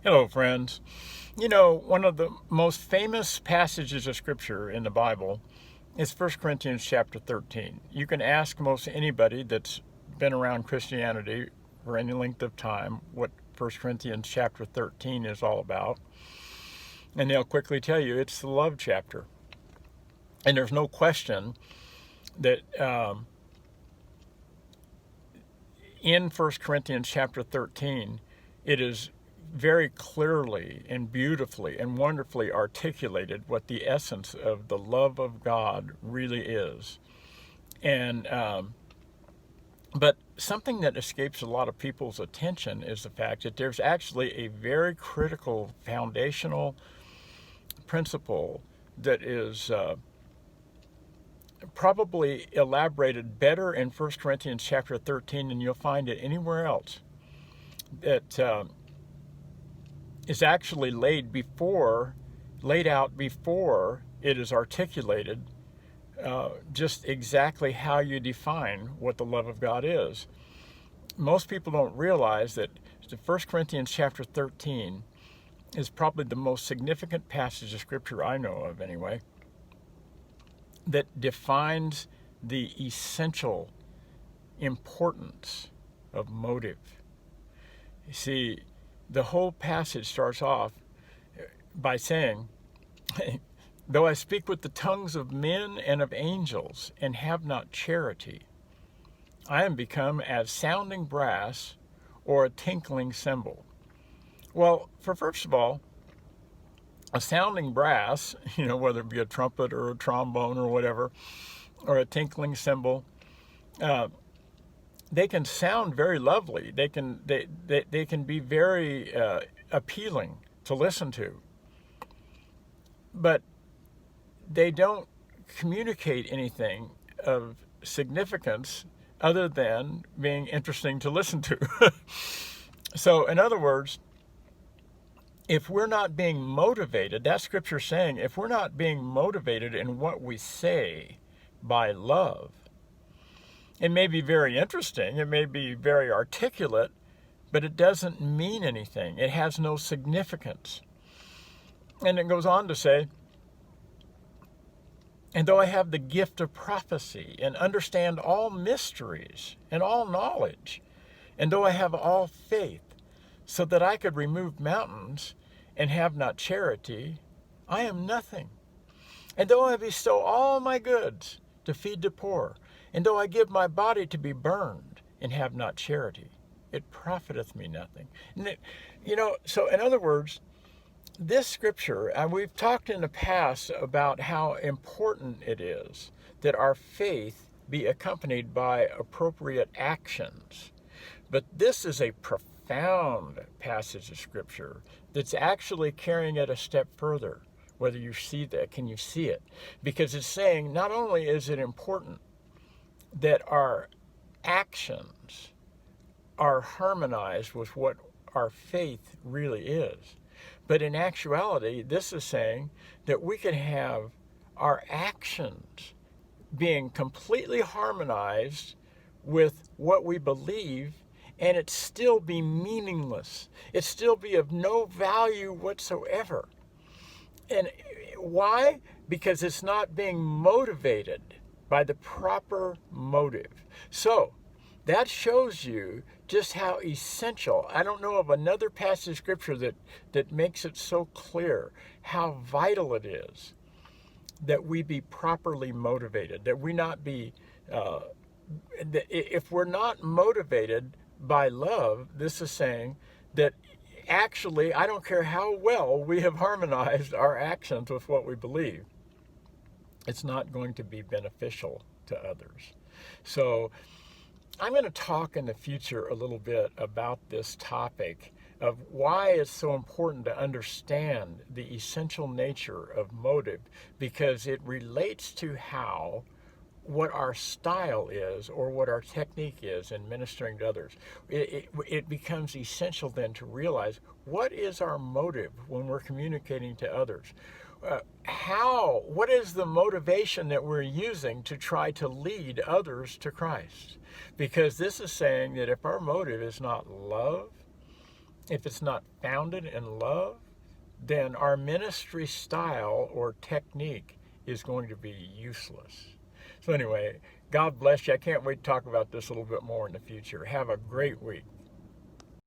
Hello, friends. You know, one of the most famous passages of Scripture in the Bible is 1 Corinthians chapter 13. You can ask most anybody that's been around Christianity for any length of time what 1 Corinthians chapter 13 is all about, and they'll quickly tell you it's the love chapter. And there's no question that in 1 Corinthians chapter 13, it is very clearly and beautifully and wonderfully articulated what the essence of the love of God really is. And but something that escapes a lot of people's attention is the fact that there's actually a very critical foundational principle that is probably elaborated better in 1 Corinthians chapter 13 than you'll find it anywhere else. That is actually laid out before it is articulated just exactly how you define what the love of God is. Most people don't realize that the 1 Corinthians chapter 13 is probably the most significant passage of Scripture I know of anyway, that defines the essential importance of motive. You see, the whole passage starts off by saying, though I speak with the tongues of men and of angels and have not charity, I am become as sounding brass or a tinkling cymbal. Well, first of all, a sounding brass, whether it be a trumpet or a trombone or whatever, or a tinkling cymbal, they can sound very lovely. They can be very appealing to listen to, but they don't communicate anything of significance other than being interesting to listen to. So, in other words, if we're not being motivated, that scripture saying, if we're not being motivated in what we say by love, it may be very interesting, it may be very articulate, but it doesn't mean anything. It has no significance. And it goes on to say, and though I have the gift of prophecy and understand all mysteries and all knowledge, and though I have all faith, so that I could remove mountains and have not charity, I am nothing. And though I bestow all my goods to feed the poor, and though I give my body to be burned and have not charity, it profiteth me nothing. So in other words, this scripture, and we've talked in the past about how important it is that our faith be accompanied by appropriate actions. But this is a profound passage of scripture that's actually carrying it a step further. Whether you see that, can you see it? Because it's saying not only is it important that our actions are harmonized with what our faith really is, but in actuality, this is saying that we can have our actions being completely harmonized with what we believe, and it still be meaningless. It still be of no value whatsoever. And why? Because it's not being motivated by the proper motive. So that shows you just how essential. I don't know of another passage of scripture that makes it so clear how vital it is that we be properly motivated, that we not be, if we're not motivated by love, this is saying that actually, I don't care how well we have harmonized our actions with what we believe, it's not going to be beneficial to others. So I'm going to talk in the future a little bit about this topic of why it's so important to understand the essential nature of motive, because it relates to what our style is or what our technique is in ministering to others. It becomes essential then to realize what is our motive when we're communicating to others. What is the motivation that we're using to try to lead others to Christ? Because this is saying that if our motive is not love, if it's not founded in love, then our ministry style or technique is going to be useless. So, anyway, God bless you. I can't wait to talk about this a little bit more in the future. Have a great week.